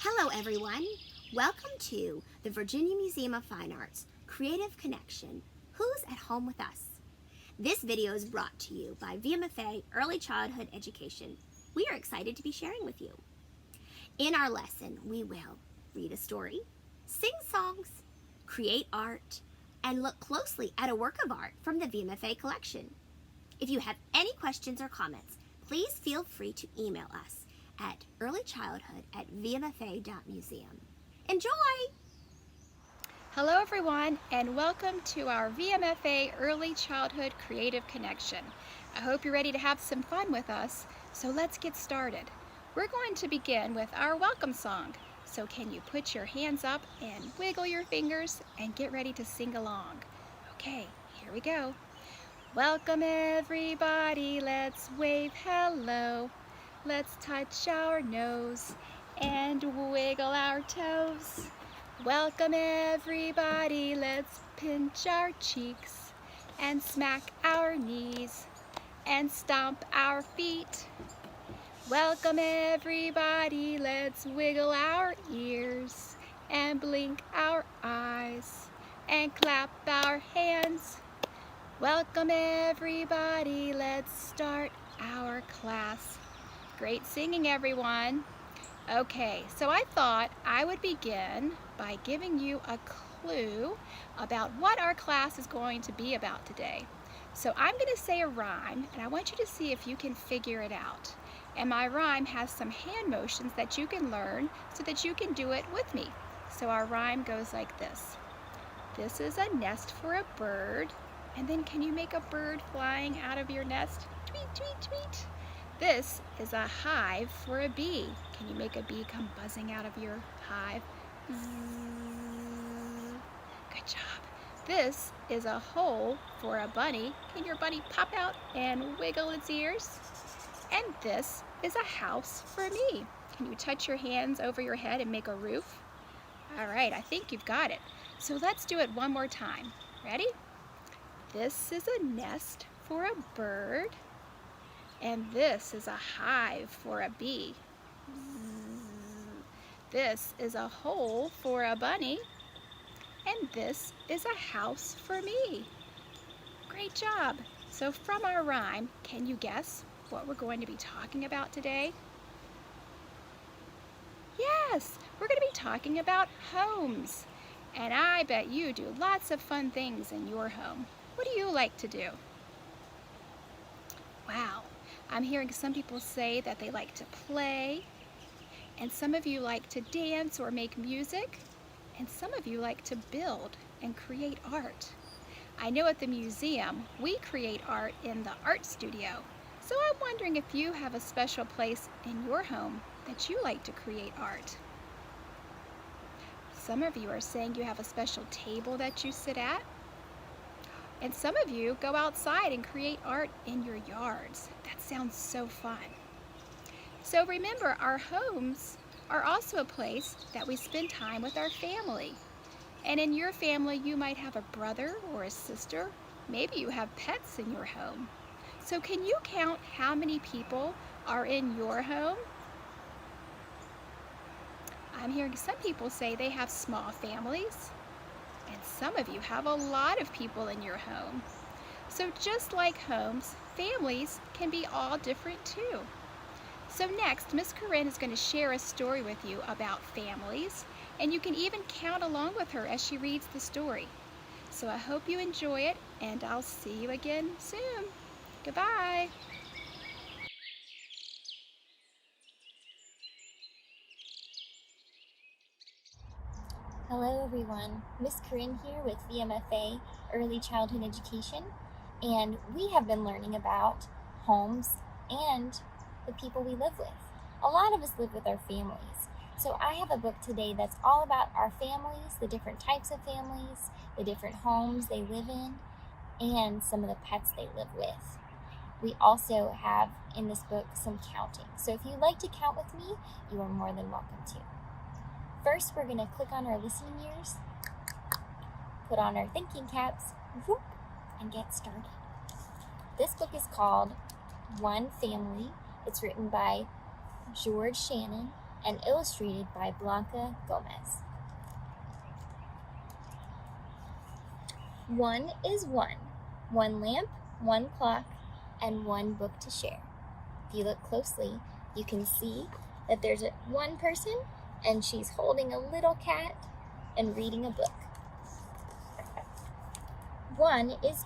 Hello everyone! Welcome to the Virginia Museum of Fine Arts Creative Connection, Who's at Home with Us? This video is brought to you by VMFA Early Childhood Education. We are excited to be sharing with you. In our lesson, we will read a story, sing songs, create art, and look closely at a work of art from the VMFA Collection. If you have any questions or comments, please feel free to email us at earlychildhood@vmfa.museum. Enjoy! Hello everyone, and welcome to our VMFA Early Childhood Creative Connection. I hope you're ready to have some fun with us, so let's get started. We're going to begin with our welcome song, so can you put your hands up and wiggle your fingers and get ready to sing along? Okay, here we go. Welcome everybody, let's wave hello. Let's touch our nose and wiggle our toes. Welcome everybody, let's pinch our cheeks and smack our knees and stomp our feet. Welcome everybody, let's wiggle our ears and blink our eyes and clap our hands. Welcome everybody, let's start our class. Great singing, everyone. Okay, so I thought I would begin by giving you a clue about what our class is going to be about today. So I'm going to say a rhyme, and I want you to see if you can figure it out. And my rhyme has some hand motions that you can learn so that you can do it with me. So our rhyme goes like this. This is a nest for a bird. And then can you make a bird flying out of your nest? Tweet, tweet, tweet. This is a hive for a bee. Can you make a bee come buzzing out of your hive? Zzz. Good job. This is a hole for a bunny. Can your bunny pop out and wiggle its ears? And this is a house for me. Can you touch your hands over your head and make a roof? All right, I think you've got it. So let's do it one more time. Ready? This is a nest for a bird, and this is a hive for a bee. This is a hole for a bunny, and this is a house for me. Great job! So from our rhyme, can you guess what we're going to be talking about today? Yes, we're going to be talking about homes, and I bet you do lots of fun things in your home. What do you like to do? Wow, I'm hearing some people say that they like to play, and some of you like to dance or make music, and some of you like to build and create art. I know at the museum we create art in the art studio, so I'm wondering if you have a special place in your home that you like to create art. Some of you are saying you have a special table that you sit at. And some of you go outside and create art in your yards. That sounds so fun. So remember, our homes are also a place that we spend time with our family. And in your family, you might have a brother or a sister. Maybe you have pets in your home. So can you count how many people are in your home? I'm hearing some people say they have small families. And some of you have a lot of people in your home. So just like homes, families can be all different too. So next, Miss Corinne is going to share a story with you about families, and you can even count along with her as she reads the story. So I hope you enjoy it, and I'll see you again soon. Goodbye. Hello everyone, Miss Corinne here with VMFA Early Childhood Education, and we have been learning about homes and the people we live with. A lot of us live with our families, so I have a book today that's all about our families, the different types of families, the different homes they live in, and some of the pets they live with. We also have in this book some counting, so if you'd like to count with me, you are more than welcome to. First, we're going to click on our listening ears, put on our thinking caps, whoop, and get started. This book is called One Family. It's written by George Shannon, and illustrated by Blanca Gomez. One is one lamp, one clock, and one book to share. If you look closely, you can see that there's one person and she's holding a little cat and reading a book. One is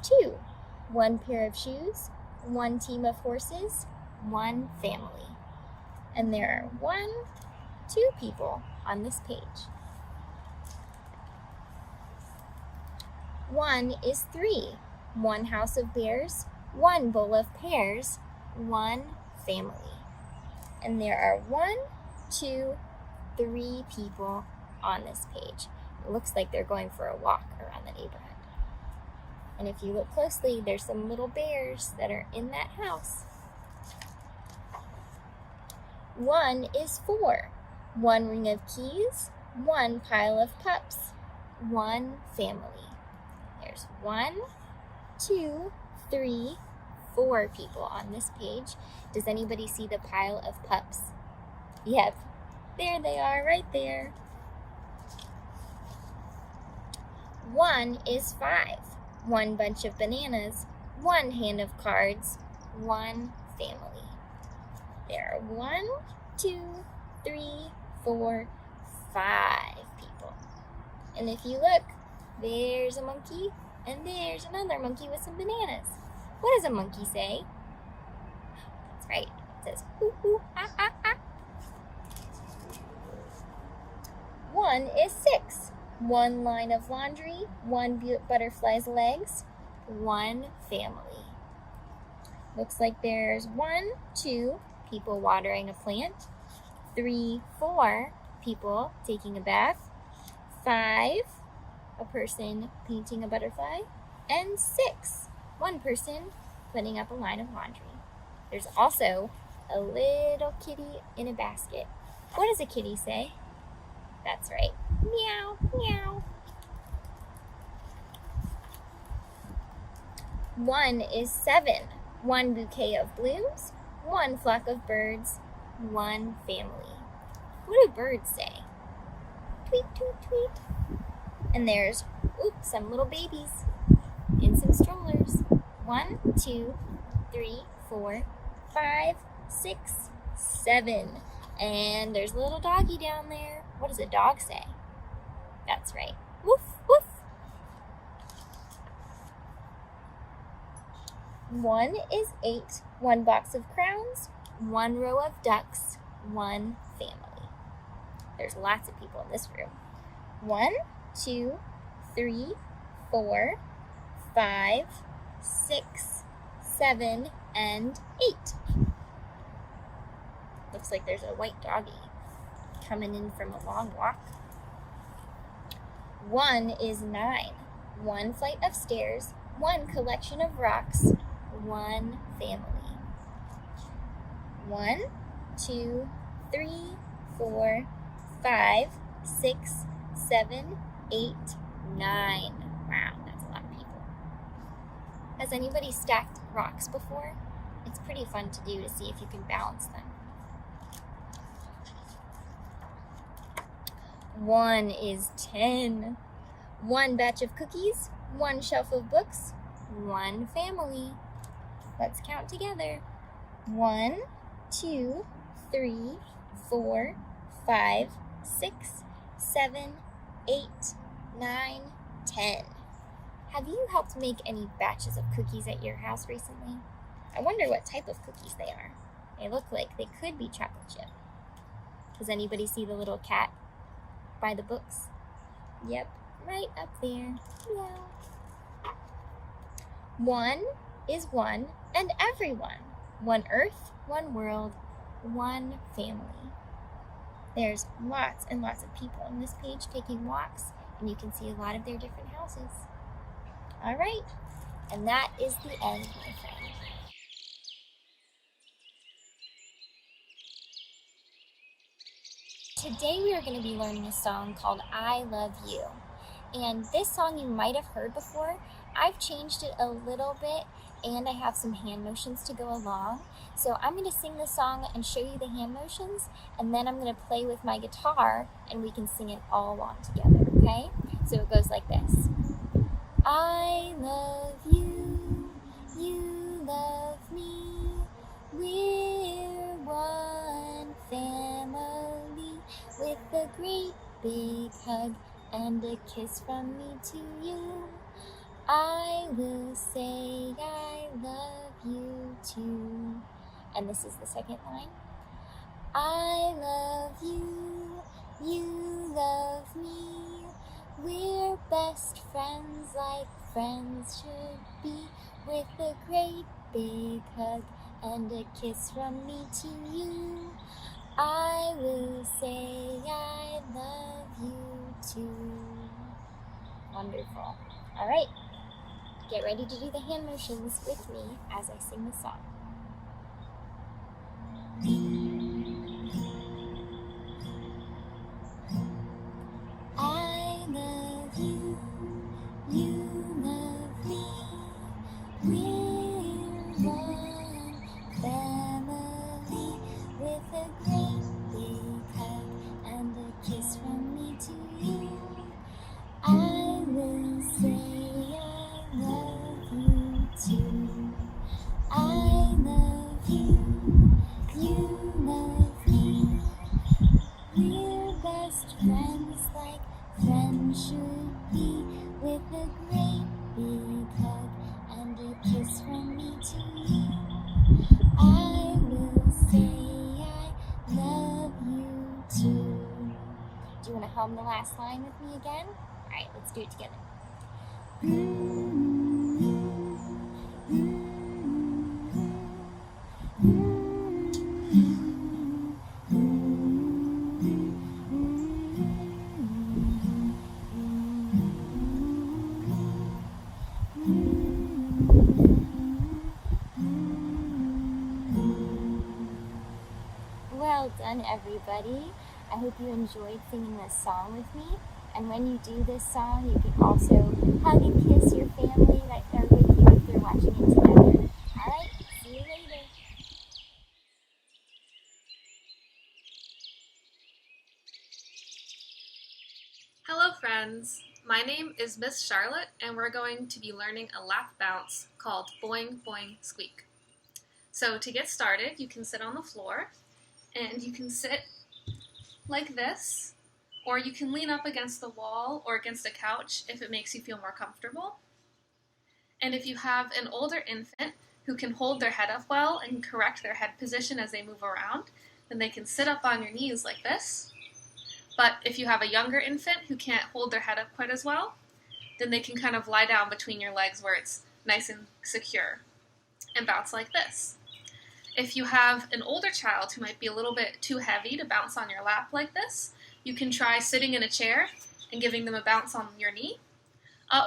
one pair of shoes, one team of horses, one family. And there are two people on this page. One is one house of bears, one bowl of pears, one family. And there are 3 people on this page. It looks like they're going for a walk around the neighborhood. And if you look closely, there's some little bears that are in that house. One is one ring of keys, one pile of pups, one family. There's 1, 2, 3, 4 people on this page. Does anybody see the pile of pups? Yep, there they are right there. One is 5, one bunch of bananas, one hand of cards, one family. There are 1, 2, 3, 4, 5 people. And if you look, there's a monkey and there's another monkey with some bananas. What does a monkey say? That's right, it says ooh, ooh, ah, ah, ah. 1 is 6, one line of laundry, one butterfly's legs, one family. Looks like there's 1, 2 people watering a plant, 3, 4 people taking a bath, 5, a person painting a butterfly, and 6, one person putting up a line of laundry. There's also a little kitty in a basket. What does a kitty say? That's right, meow, meow. 1 is 7, one bouquet of blooms, one flock of birds, one family. What do birds say? Tweet, tweet, tweet. And there's some little babies in some strollers. 1, 2, 3, 4, 5, 6, 7. And there's a little doggy down there. What does a dog say? That's right. Woof, woof. 1 is 8, one box of crowns, one row of ducks, one family. There's lots of people in this room. 1, 2, 3, 4, 5, 6, 7, and 8. Looks like there's a white doggy coming in from a long walk. 1 is 9, one flight of stairs, one collection of rocks, one family. 1, 2, 3, 4, 5, 6, 7, 8, 9. Wow, that's a lot of people. Has anybody stacked rocks before? It's pretty fun to do to see if you can balance them. 1 is 10. One batch of cookies, one shelf of books, one family. Let's count together. 1, 2, 3, 4, 5, 6, 7, 8, 9, 10. Have you helped make any batches of cookies at your house recently? I wonder what type of cookies they are. They look like they could be chocolate chip. Does anybody see the little cat by the books? Yep, right up there. Yeah. 1 is one and everyone. One earth, one world, one family. There's lots and lots of people on this page taking walks, and you can see a lot of their different houses. All right, and that is the end, my friend. Today we are going to be learning a song called I Love You. And this song you might have heard before. I've changed it a little bit, and I have some hand motions to go along. So I'm going to sing the song and show you the hand motions, and then I'm going to play with my guitar and we can sing it all along together, okay? So it goes like this. I love you, you love me, we're one family, with a great big hug and a kiss from me to you. I will say I love you too. And this is the second line. I love you, you love me, we're best friends like friends should be, with a great big hug and a kiss from me to you. I will say I love you too. Wonderful. All right, get ready to do the hand motions with me as I sing the song. I love you, you love me, we're one family, with a great big hug and a kiss from me to you. I will say I love you too. I love you, you love me, we're best friends like friends should be, with a great big hug and a kiss from me to you. I will say I love you too. Do you want to hum the last line with me again? All right, let's do it together. Well done, everybody. I hope you enjoyed singing this song with me. And when you do this song, you can also hug and kiss your family right there with you if they're watching it together. All right, see you later. Hello friends, my name is Miss Charlotte and we're going to be learning a lap bounce called Boing Boing Squeak. So to get started, you can sit on the floor and you can sit like this, or you can lean up against the wall or against a couch if it makes you feel more comfortable. And if you have an older infant who can hold their head up well and correct their head position as they move around, then they can sit up on your knees like this. But if you have a younger infant who can't hold their head up quite as well, then they can kind of lie down between your legs where it's nice and secure and bounce like this. If you have an older child who might be a little bit too heavy to bounce on your lap like this, you can try sitting in a chair and giving them a bounce on your knee.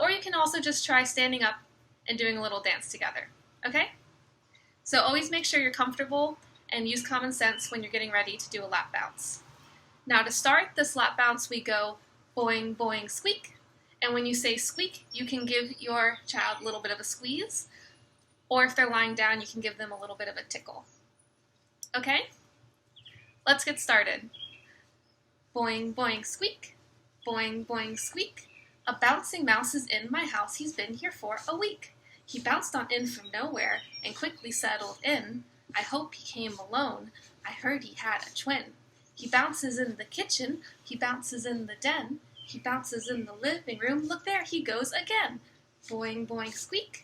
Or you can also just try standing up and doing a little dance together. Okay? So always make sure you're comfortable and use common sense when you're getting ready to do a lap bounce. Now to start this lap bounce, we go boing, boing, squeak. And when you say squeak, you can give your child a little bit of a squeeze. Or if they're lying down, you can give them a little bit of a tickle. Okay? Let's get started. Boing, boing, squeak. Boing, boing, squeak. A bouncing mouse is in my house. He's been here for a week. He bounced on in from nowhere and quickly settled in. I hope he came alone. I heard he had a twin. He bounces in the kitchen. He bounces in the den. He bounces in the living room. Look, there he goes again. Boing, boing, squeak.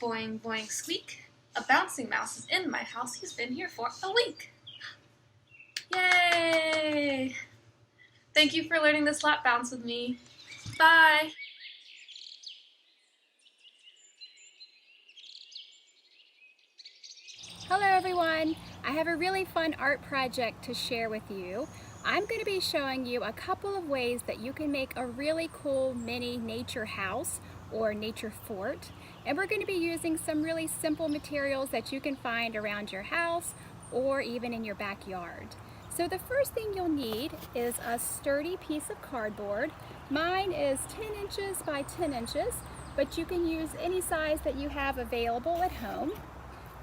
Boing, boing, squeak. A bouncing mouse is in my house. He's been here for a week. Yay! Thank you for learning this lap bounce with me. Bye! Hello everyone! I have a really fun art project to share with you. I'm going to be showing you a couple of ways that you can make a really cool mini nature house or nature fort. And we're going to be using some really simple materials that you can find around your house or even in your backyard. So the first thing you'll need is a sturdy piece of cardboard. Mine is 10 inches by 10 inches. but you can use any size that you have available at home.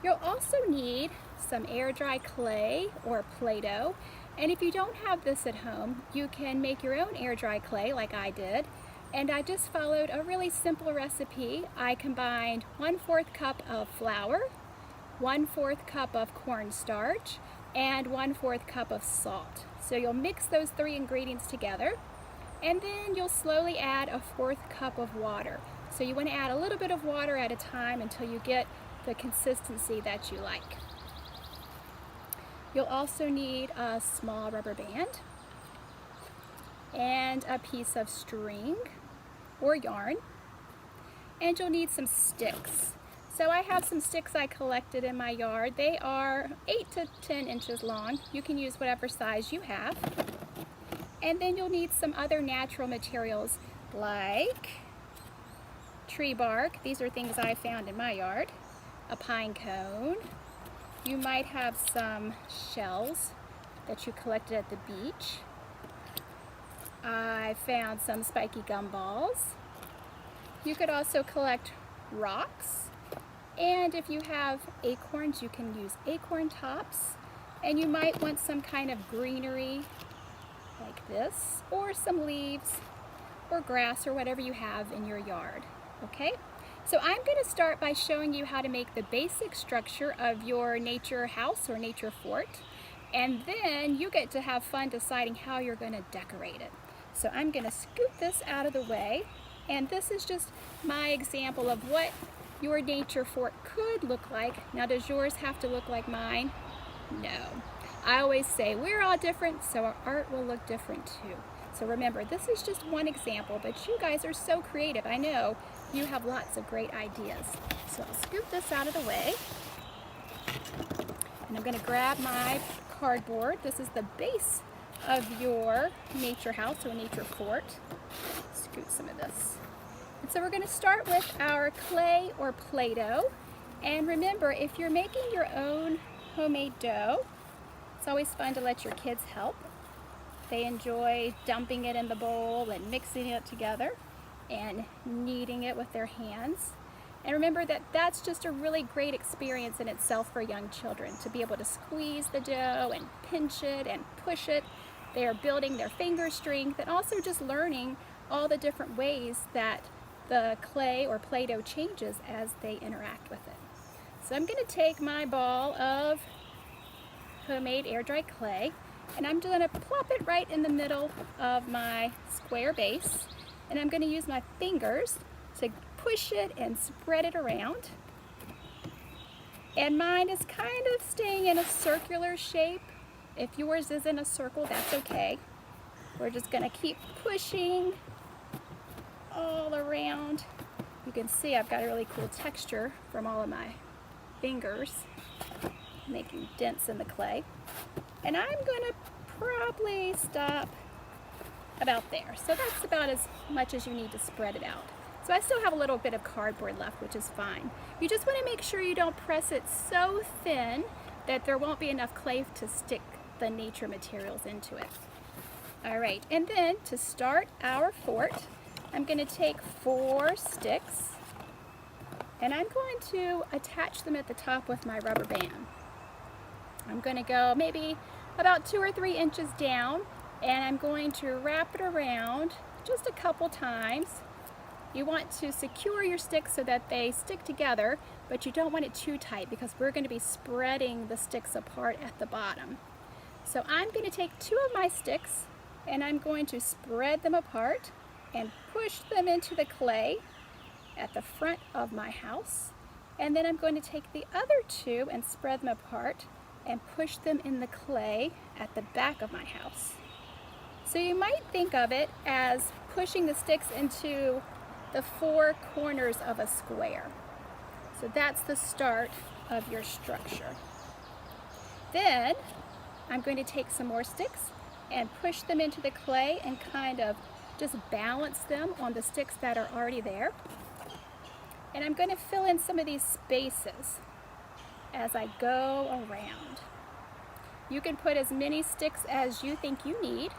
You'll also need some air dry clay or Play-Doh, and if you don't have this at home, you can make your own air dry clay like I did. And I just followed a really simple recipe. I combined 1/4 cup of flour, 1/4 cup of cornstarch, and 1/4 cup of salt. So you'll mix those 3 ingredients together, and then you'll slowly add 1/4 cup of water. So you want to add a little bit of water at a time until you get the consistency that you like. You'll also need a small rubber band and a piece of string or yarn, and you'll need some sticks. So I have some sticks I collected in my yard. They are 8 to 10 inches long. You can use whatever size you have. And then you'll need some other natural materials like tree bark. These are things I found in my yard. A pine cone. You might have some shells that you collected at the beach. I found some spiky gumballs. You could also collect rocks, and if you have acorns, you can use acorn tops, and you might want some kind of greenery like this, or some leaves or grass or whatever you have in your yard. Okay, so I'm going to start by showing you how to make the basic structure of your nature house or nature fort, and then you get to have fun deciding how you're going to decorate it. So I'm going to scoot this out of the way, and this is just my example of what your nature fort could look like. Now, does yours have to look like mine? No. I always say we're all different, so our art will look different too. So remember, this is just one example, but you guys are so creative. I know you have lots of great ideas. So I'll scoot this out of the way, and I'm going to grab my cardboard. This is the base of your nature house or nature fort. Scoot some of this. And so we're going to start with our clay or Play-Doh. And remember, if you're making your own homemade dough, it's always fun to let your kids help. They enjoy dumping it in the bowl and mixing it together and kneading it with their hands. And remember that that's just a really great experience in itself for young children, to be able to squeeze the dough and pinch it and push it. They are building their finger strength and also just learning all the different ways that the clay or Play-Doh changes as they interact with it. So I'm going to take my ball of homemade air dry clay, and I'm going to plop it right in the middle of my square base, and I'm going to use my fingers to push it and spread it around. And mine is kind of staying in a circular shape. If yours is in a circle, that's okay. We're just going to keep pushing all around. You can see I've got a really cool texture from all of my fingers making dents in the clay. And I'm going to probably stop about there. So that's about as much as you need to spread it out. So I still have a little bit of cardboard left, which is fine. You just want to make sure you don't press it so thin that there won't be enough clay to stick the nature materials into it. All right, and then to start our fort, I'm going to take 4 sticks, and I'm going to attach them at the top with my rubber band. I'm going to go maybe about 2 or 3 inches down, and I'm going to wrap it around just a couple times. You want to secure your sticks so that they stick together, but you don't want it too tight because we're going to be spreading the sticks apart at the bottom. So I'm going to take 2 of my sticks, and I'm going to spread them apart and push them into the clay at the front of my house. And then I'm going to take the other 2 and spread them apart and push them in the clay at the back of my house. So you might think of it as pushing the sticks into the 4 corners of a square. So that's the start of your structure. Then I'm going to take some more sticks and push them into the clay and kind of just balance them on the sticks that are already there. And I'm going to fill in some of these spaces as I go around. You can put as many sticks as you think you need.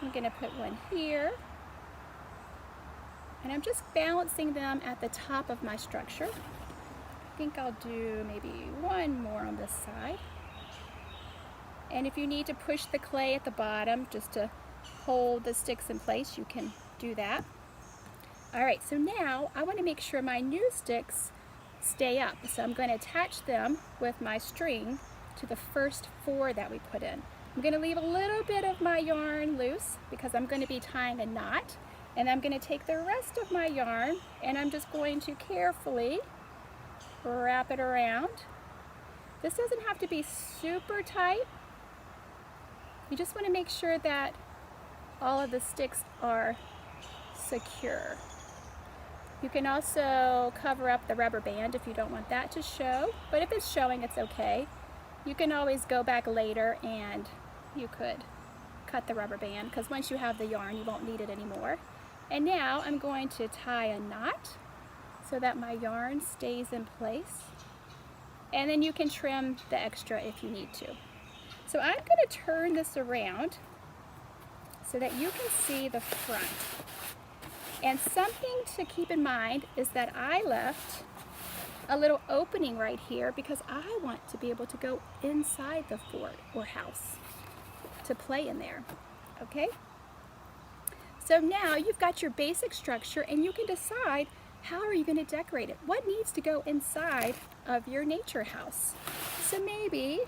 I'm going to put one here And I'm just balancing them at the top of my structure. I think I'll do maybe one more on this side. And if you need to push the clay at the bottom just to hold the sticks in place, you can do that. All right, so now I want to make sure my new sticks stay up. So I'm going to attach them with my string to the first 4 that we put in. I'm going to leave a little bit of my yarn loose because I'm going to be tying a knot. And I'm going to take the rest of my yarn and I'm just going to carefully wrap it around. This doesn't have to be super tight. You just want to make sure that all of the sticks are secure. You can also cover up the rubber band if you don't want that to show, but if it's showing, it's okay. You can always go back later and you could cut the rubber band because once you have the yarn, you won't need it anymore. And now I'm going to tie a knot so that my yarn stays in place. And then you can trim the extra if you need to. So I'm going to turn this around so that you can see the front. And something to keep in mind is that I left a little opening right here because I want to be able to go inside the fort or house to play in there, okay? So now you've got your basic structure and you can decide how are you going to decorate it? What needs to go inside of your nature house? So maybe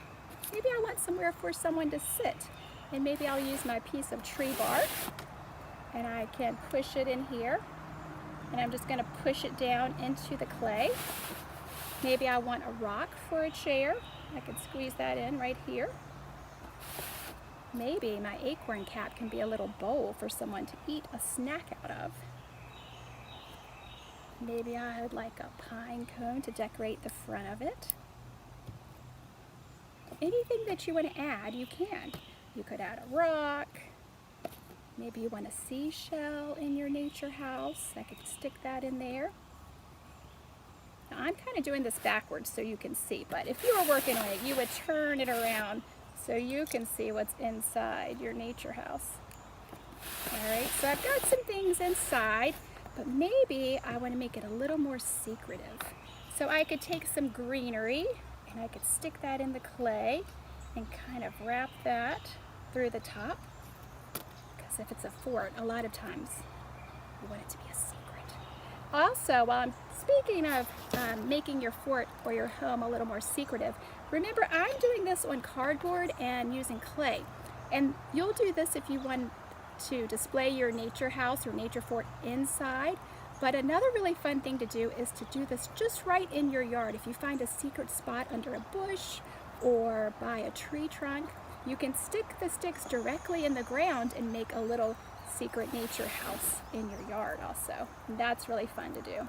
I want somewhere for someone to sit, and maybe I'll use my piece of tree bark and I can push it in here, and I'm just going to push it down into the clay. Maybe I want a rock for a chair. I can squeeze that in right here. Maybe my acorn cap can be a little bowl for someone to eat a snack out of. Maybe I would like a pine cone to decorate the front of it. Anything that you want to add, you can. You could add a rock. Maybe you want a seashell in your nature house. I could stick that in there. Now I'm kind of doing this backwards so you can see, but if you were working on it, you would turn it around so you can see what's inside your nature house. All right, so I've got some things inside, but maybe I want to make it a little more secretive. So I could take some greenery and I could stick that in the clay and kind of wrap that through the top. Because if it's a fort, a lot of times you want it to be a secret. Also, while I'm speaking of making your fort or your home a little more secretive, remember I'm doing this on cardboard and using clay. And you'll do this if you want to display your nature house or nature fort inside. But another really fun thing to do is to do this just right in your yard. If you find a secret spot under a bush or by a tree trunk, you can stick the sticks directly in the ground and make a little secret nature house in your yard also. And that's really fun to do.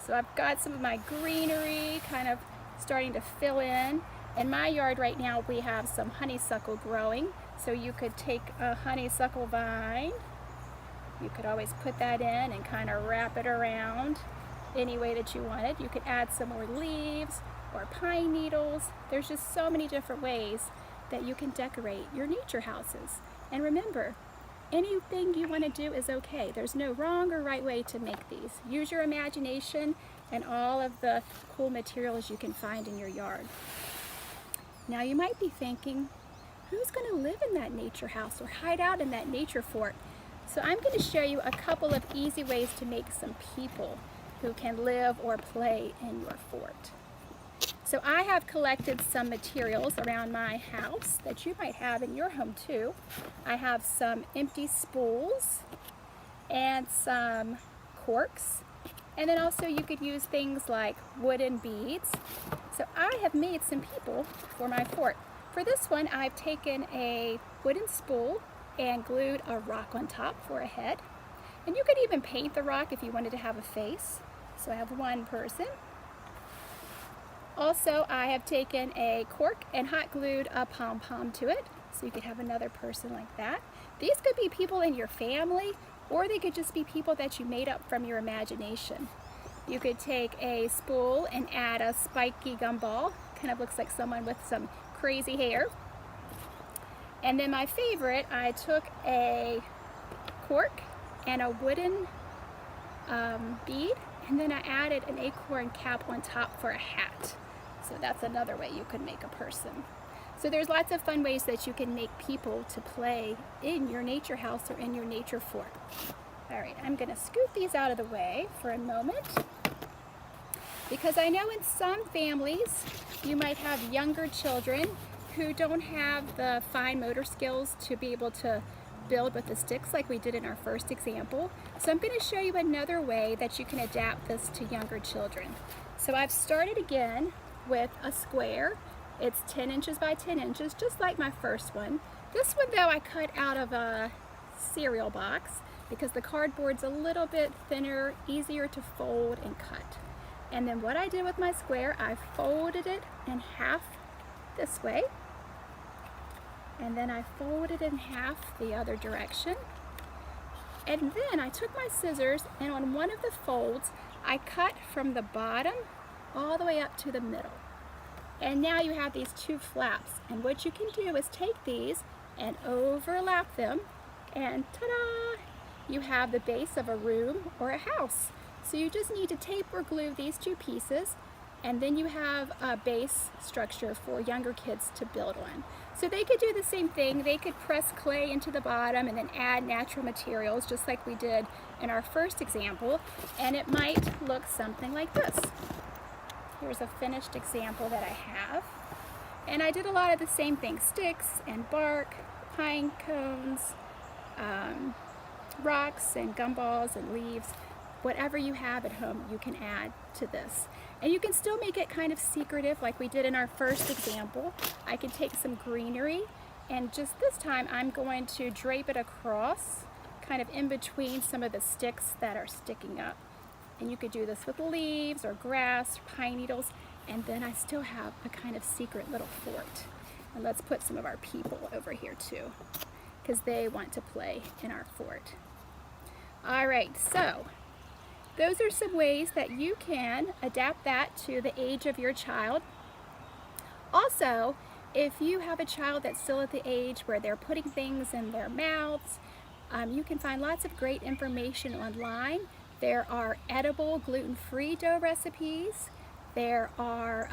So I've got some of my greenery kind of starting to fill in. In my yard right now we have some honeysuckle growing. So you could take a honeysuckle vine. You could always put that in and kind of wrap it around any way that you wanted. You could add some more leaves or pine needles. There's just so many different ways that you can decorate your nature houses. And remember, anything you want to do is okay. There's no wrong or right way to make these. Use your imagination and all of the cool materials you can find in your yard. Now you might be thinking, who's going to live in that nature house or hide out in that nature fort? So I'm going to show you a couple of easy ways to make some people who can live or play in your fort. So I have collected some materials around my house that you might have in your home too. I have some empty spools and some corks. And then also you could use things like wooden beads. So I have made some people for my fort. For this one, I've taken a wooden spool and glued a rock on top for a head. And you could even paint the rock if you wanted to have a face. So I have one person. Also, I have taken a cork and hot glued a pom-pom to it, so you could have another person like that. These could be people in your family, or they could just be people that you made up from your imagination. You could take a spool and add a spiky gumball. Kind of looks like someone with some crazy hair. And then my favorite, I took a cork and a wooden bead, and then I added an acorn cap on top for a hat. So that's another way you could make a person. So there's lots of fun ways that you can make people to play in your nature house or in your nature fort. All right, I'm gonna scoot these out of the way for a moment, because I know in some families you might have younger children who don't have the fine motor skills to be able to build with the sticks like we did in our first example. So I'm going to show you another way that you can adapt this to younger children. So I've started again with a square. It's 10 inches by 10 inches, just like my first one. This one though I cut out of a cereal box because the cardboard's a little bit thinner, easier to fold and cut. And then what I did with my square, I folded it in half this way, and then I folded in half the other direction. And then I took my scissors, and on one of the folds, I cut from the bottom all the way up to the middle. And now you have these two flaps. And what you can do is take these and overlap them, and ta-da! You have the base of a room or a house. So you just need to tape or glue these two pieces, and then you have a base structure for younger kids to build on. So they could do the same thing. They could press clay into the bottom and then add natural materials, just like we did in our first example, and it might look something like this. Here's a finished example that I have. And I did a lot of the same things: sticks and bark, pine cones, rocks and gumballs and leaves. Whatever you have at home, you can add to this. And you can still make it kind of secretive like we did in our first example. I can take some greenery, and just this time I'm going to drape it across, kind of in between some of the sticks that are sticking up. And you could do this with leaves or grass, pine needles, and then I still have a kind of secret little fort. And let's put some of our people over here too, because they want to play in our fort. All right, so those are some ways that you can adapt that to the age of your child. Also, if you have a child that's still at the age where they're putting things in their mouths, you can find lots of great information online. There are edible gluten-free dough recipes. There are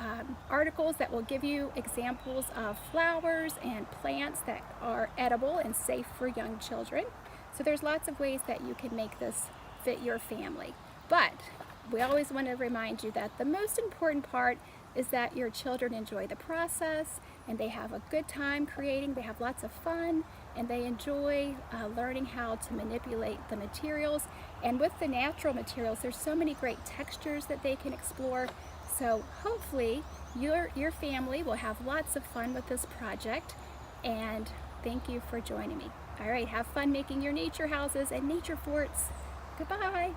articles that will give you examples of flowers and plants that are edible and safe for young children. So there's lots of ways that you can make this fit your family. But we always want to remind you that the most important part is that your children enjoy the process and they have a good time creating, they have lots of fun, and they enjoy learning how to manipulate the materials. And with the natural materials, there's so many great textures that they can explore. So hopefully your family will have lots of fun with this project, and thank you for joining me. All right, have fun making your nature houses and nature forts. Goodbye.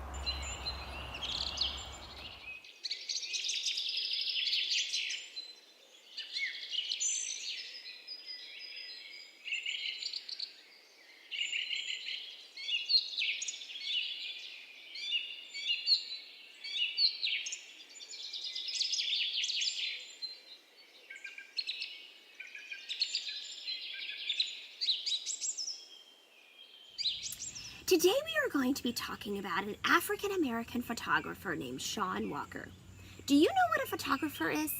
Today we are going to be talking about an African-American photographer named Sean Walker. Do you know what a photographer is?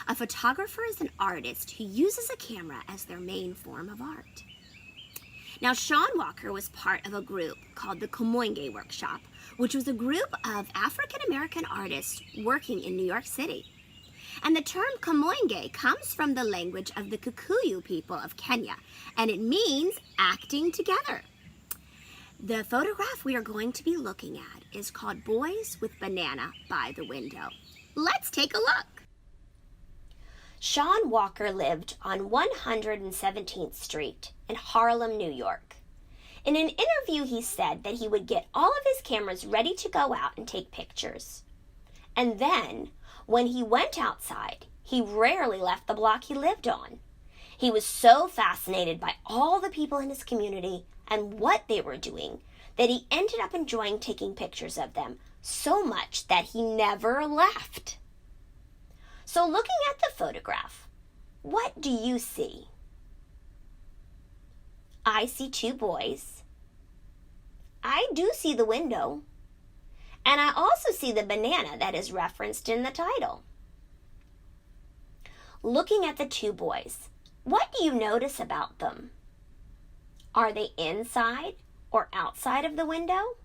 A photographer is an artist who uses a camera as their main form of art. Now, Sean Walker was part of a group called the Kamoinge Workshop, which was a group of African-American artists working in New York City. And the term Kamoinge comes from the language of the Kikuyu people of Kenya, and it means acting together. The photograph we are going to be looking at is called Boys with Banana by the Window. Let's take a look. Sean Walker lived on 117th Street in Harlem, New York. In an interview, he said that he would get all of his cameras ready to go out and take pictures. And then, when he went outside, he rarely left the block he lived on. He was so fascinated by all the people in his community and what they were doing that he ended up enjoying taking pictures of them so much that he never left. So looking at the photograph, what do you see? I see two boys. I do see the window. And I also see the banana that is referenced in the title. Looking at the two boys, what do you notice about them? Are they inside or outside of the window?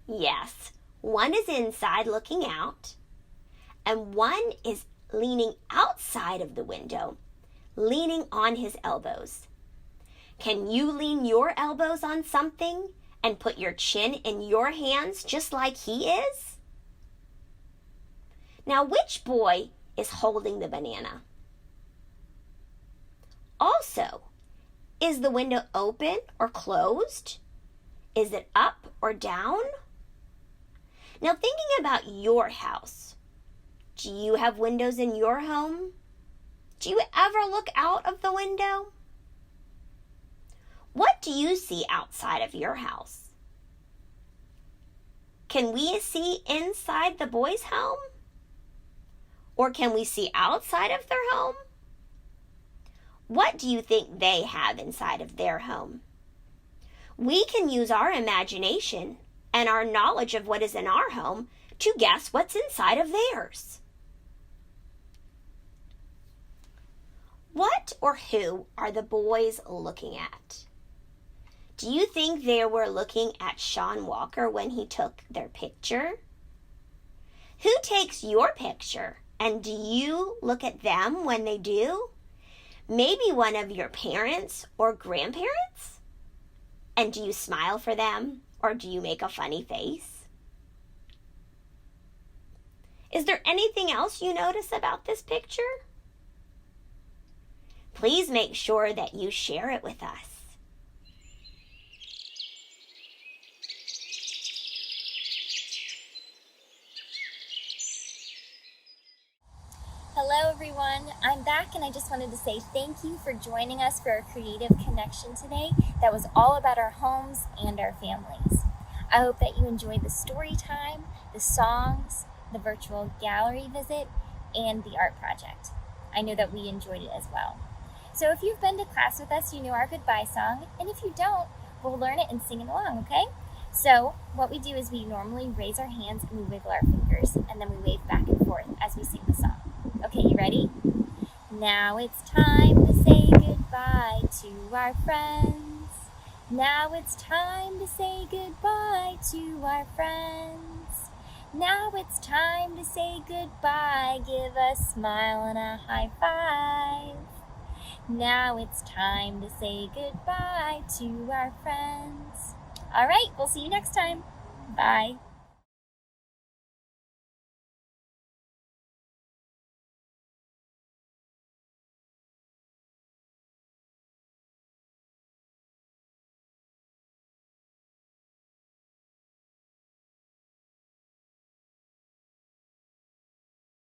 Yes, one is inside looking out, and one is leaning outside of the window, leaning on his elbows. Can you lean your elbows on something and put your chin in your hands just like he is? Now, which boy is holding the banana? Also, is the window open or closed? Is it up or down? Now, thinking about your house, do you have windows in your home? Do you ever look out of the window? What do you see outside of your house? Can we see inside the boys' home? Or can we see outside of their home? What do you think they have inside of their home? We can use our imagination and our knowledge of what is in our home to guess what's inside of theirs. What or who are the boys looking at? Do you think they were looking at Sean Walker when he took their picture? Who takes your picture? And do you look at them when they do? Maybe one of your parents or grandparents? And do you smile for them or do you make a funny face? Is there anything else you notice about this picture? Please make sure that you share it with us. Hello everyone, I'm back and I just wanted to say thank you for joining us for our creative connection today that was all about our homes and our families. I hope that you enjoyed the story time, the songs, the virtual gallery visit, and the art project. I know that we enjoyed it as well. So if you've been to class with us, you know our goodbye song, and if you don't, we'll learn it and sing it along, okay? So what we do is we normally raise our hands and we wiggle our fingers, and then we wave back and forth as we sing the song. Okay, you ready? Now it's time to say goodbye to our friends. Now it's time to say goodbye to our friends. Now it's time to say goodbye. Give a smile and a high five. Now it's time to say goodbye to our friends. All right, we'll see you next time. Bye.